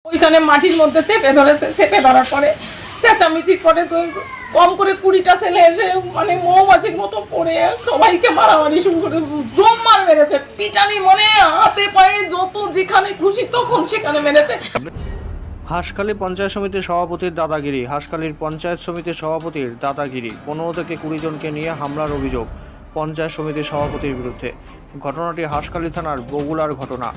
ওইখানে মাটির মধ্যে চেপে ধরেছে, চেপে ধরার পরে চেঁচামেচির পরে তো কম করে 20টা ছেলে এসে মানে মৌমাছির মতো পড়ে সবাইকে মারামারি শুরু করে, জোরমার মেরেছে, পিটানি মনে হাতে পায়ে যত যেখানে খুশি তখন সেখানে মেরেছে। হাঁসখালী পঞ্চায়েত সমিতির সভাপতির দাদাগিরি। হাঁসখালীর পঞ্চায়েত সমিতির সভাপতির দাদাগিরি। 15 থেকে 20 জনকে নিয়ে হামলার অভিযোগ পঞ্চায়েত সমিতির সভাপতির বিরুদ্ধে। ঘটনাটি হাঁসখালী থানার বগুলার ঘটনা।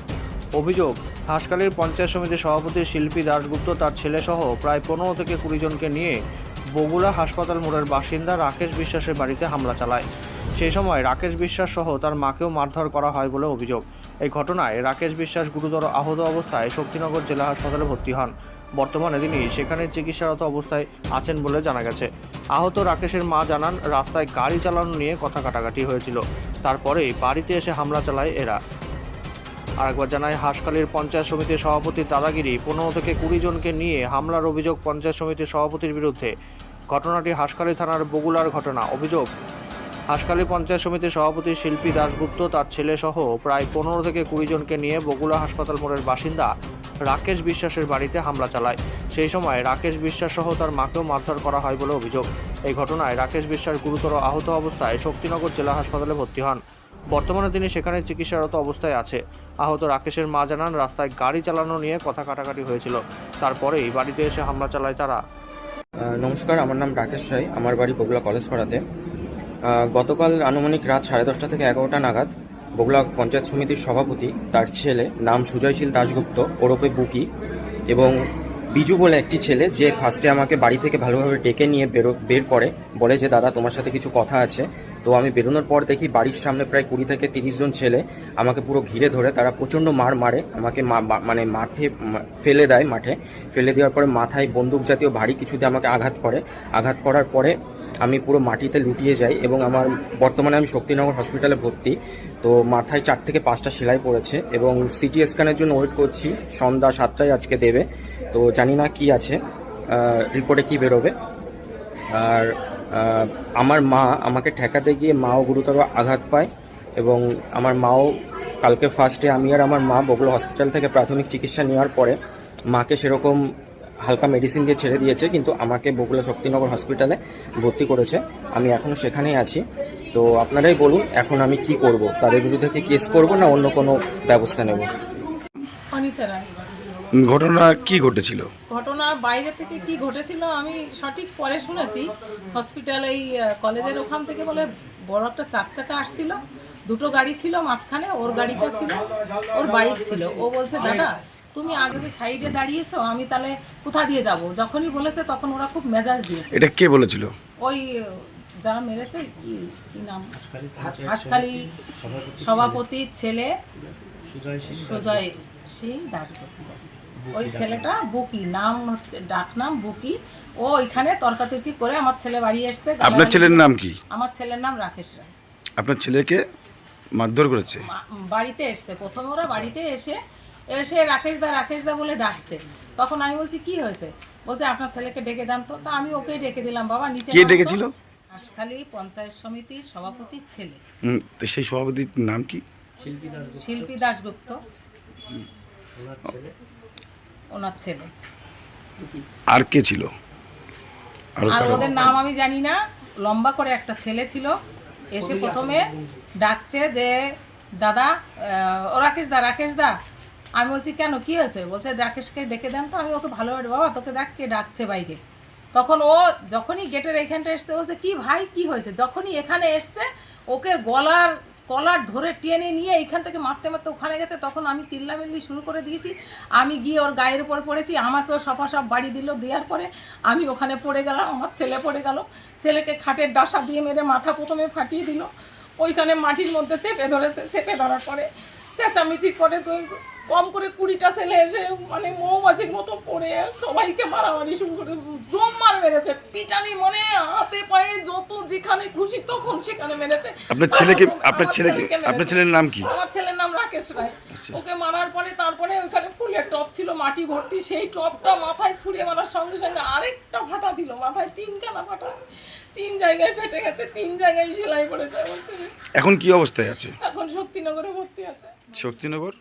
অভিযোগ, হাঁসখালীর পঞ্চায়েত সমিতির সভাপতি শিল্পী দাশগুপ্ত তার ছেলেসহ প্রায় 15 থেকে 20 জনকে নিয়ে বগুলা হাসপাতাল মোড়ের বাসিন্দা রাকেশ বিশ্বাসের বাড়িতে হামলা চালায়। সেই সময় রাকেশ বিশ্বাস সহ তার মাকেও মারধর করা হয় বলে অভিযোগ। এই ঘটনায় রাকেশ বিশ্বাস গুরুতর আহত অবস্থায় শক্তিনগর জেলা হাসপাতালে ভর্তি হন। বর্তমানে তিনি সেখানে চিকিৎসারত অবস্থায় আছেন বলে জানা গেছে। আহত রাকেশের মা জানান, রাস্তায় গাড়ি চালানো নিয়ে কথা কাটাকাটি হয়েছিল, তারপরেই বাড়িতে এসে হামলা চালায় এরা। আরেকবার জানায়, হাঁসখালীর পঞ্চায়েত সমিতির সভাপতির দাদাগিরি। 15 থেকে 20 জনকে নিয়ে হামলার অভিযোগ পঞ্চায়েত সমিতির সভাপতির বিরুদ্ধে। ঘটনাটি হাঁসখালী থানার বগুলার ঘটনা। অভিযোগ, হাঁসখালী পঞ্চায়েত সমিতির সভাপতি শিল্পী দাশগুপ্ত তার ছেলেসহ প্রায় 15 থেকে 20 জনকে নিয়ে বগুলা হাসপাতাল মোড়ের বাসিন্দা রাকেশ বিশ্বাসের বাড়িতে হামলা চালায়। সেই সময় রাকেশ বিশ্বাস সহ তার মাকেও মারধর করা হয় বলে অভিযোগ। এই ঘটনায় রাকেশ বিশ্বাস গুরুতর আহত অবস্থায় শক্তিনগর জেলা হাসপাতালে ভর্তি হন। বর্তমানে তিনি সেখানে চিকিৎসারত অবস্থায় আছে। আহত রাকেশের মা জানান, রাস্তায় গাড়ি চালানো নিয়ে কথা কাটাকাটি হয়েছিল, তারপরেই বাড়িতে এসে হামলা চালায় তারা। নমস্কার, আমার নাম রাকেশ রায়, আমার বাড়ি বগুলা কলেজ পাড়াতে। গতকাল আনুমানিক রাত 10:30 থেকে 11টা নাগাদ বগুলা পঞ্চায়েত সমিতির সভাপতি, তার ছেলে নাম সুজয়শীল দাশগুপ্ত ওরফে বুকি, এবং বিজু বলে একটি ছেলে, যে ফার্স্টে আমাকে বাড়ি থেকে ভালোভাবে ডেকে নিয়ে বের করে, বলে যে দাদা তোমার সাথে কিছু কথা আছে। তো আমি বেরোনোর পর দেখি বাড়ির সামনে প্রায় 20 থেকে 30 জন ছেলে আমাকে পুরো ঘিরে ধরে, তারা প্রচণ্ড মারে, আমাকে মানে মাঠে ফেলে দেয়। মাঠে ফেলে দেওয়ার পরে মাথায় বন্দুক জাতীয় ভারী কিছুতে আমাকে আঘাত করে। আঘাত করার পরে আমি পুরো মাটিতে লুটিয়ে যাই এবং বর্তমানে আমি শক্তিনগর হসপিটালে ভর্তি। তো মাথায় 4 থেকে 5টা সেলাই পড়েছে এবং সিটি স্ক্যানের জন্য ওয়েট করছি। সন্ধ্যা 7টায় আজকে দেবে, তো জানি না কি আছে, রিপোর্টে কি বেরোবে। আর আমার মা আমাকে ঠেকাতে গিয়ে মাও গুরুতর আঘাত পায় এবং আমার মাও কালকে ফার্স্টে আমি আর আমার মা বগুলা হসপিটাল থেকে প্রাথমিক চিকিৎসা নেওয়ার পরে মাকে সেরকম হালকা মেডিসিন দিয়ে ছেড়ে দিয়েছে, কিন্তু আমাকে বগুলা শক্তিনগর হসপিটালে ভর্তি করেছে। আমি এখনও সেখানেই আছি। তো আপনারাই বলুন এখন আমি কি করব, তাদের বিরুদ্ধে কি কেস করব না অন্য কোনো ব্যবস্থা নেব? অনিতা রায়। ঘটনা কি ঘটেছিল? ঘটনা বাইরে থেকে কি ঘটেছিল আমি সঠিক পরে শুনেছি। হসপিটাল এই কলেজের ওখান থেকে বলে বড় একটা 4 চাকা আসছিল, 2টো গাড়ি ছিল, মাঝখানে ওর গাড়িটা ছিল, ওর বাইক ছিল। ও বলছে দাদা তুমি আগে সাইডে দাঁড়িয়েছো, আমি তাহলে কোথা দিয়ে যাব। যখনই বলেছে তখন ওরা খুব মেজাজ দিয়েছে। এটা কে বলেছিল? ওই যারা মেরেছে কি নাম, হাঁসখালী সভাপতির ছেলে সুজয় সিং দাশগুপ্ত, ওই ছেলেটা বুকি নাম হচ্ছে, ডাক নাম বুকি। ও ওইখানে তর্কাতর্কি করে আমার ছেলে বাড়ি এসছে। আপনার ছেলের নাম কি? আমার ছেলের নাম রাকেশ রায়। আপনার ছেলেকে মারধর করেছে? বাড়িতে এসছে প্রথমে, ওরা বাড়িতে এসে রাকেশ দা বলে ডাকছে। তখন আমি বলছি কি হয়েছে, বলছে আপনার ছেলেকে ডেকে দেন তো। আমি ওকেই ডেকে দিলাম। বাবা নিচে কে ডেকেছিল? হাঁসখালী পঞ্চায়েত সমিতির সভাপতির ছেলে। তো সেই সভাপতির নাম কি? শিল্পী দাশগুপ্ত, ওনার ছেলে। আর কে ছিল? আর ওদের নাম আমি জানি না। লম্বা করে একটা ছেলে ছিল, এসে প্রথমে ডাকছে যে দাদা ও রাকেশ দা। আমি বলছি কেন কি হয়েছে, বলছে রাকেশকে ডেকে দেন তো। আমি ওকে ভালোভাবে, বাবা তোকে দেখ কে ডাকছে বাইরে। তখন ও যখনই গেটের এইখানটা এসছে, বলছে কি ভাই কি হয়েছে। যখনই এখানে এসছে ওকে কলার ধরে টেনে নিয়ে এইখান থেকে মারতে মারতে ওখানে গেছে। তখন আমি চিল্লামিল্লি শুরু করে দিয়েছি। আমি গিয়ে ওর গায়ের উপর পড়েছি, আমাকেও সব বাড়ি দিল। দেওয়ার পরে আমি ওখানে পড়ে গেলাম, আমার ছেলে পড়ে গেল। ছেলেকে খাটের ডাসা দিয়ে মেরে মাথা প্রথমে ফাটিয়ে দিল। ওইখানে মাটির মধ্যে চেপে ধরেছে, চেপে ধরার পরে চেঁচামেচির পরে তো কম করে 20টা ছেলে এসে মানে মৌমাছির মতো পড়ে সবাইকে মারামারি শুরু করে, জোরমার মেরেছে, পিটানি মনে হাতে পায়ে যত যেখানে খুশি তখন সেখানে মেরেছে। আপনার ছেলের নাম কি? আমার ছেলের নাম রাকেশ রায়। ওকে মারার পরে তারপরে ওইখানে ফুলের টপ ছিল মাটি ভর্তি, সেই টপটা মাথায় ছুঁড়ে মারার সঙ্গে সঙ্গে আরেকটা ফাটা দিল, মাথায় 3খানা ফাটা, 3 জায়গায় ফেটে গেছে, 3 জায়গায় সেলাই পড়েছে। বলছে এখন কি অবস্থায় আছে? এখন শক্তিনগরে ভর্তি আছে। শক্তিনগর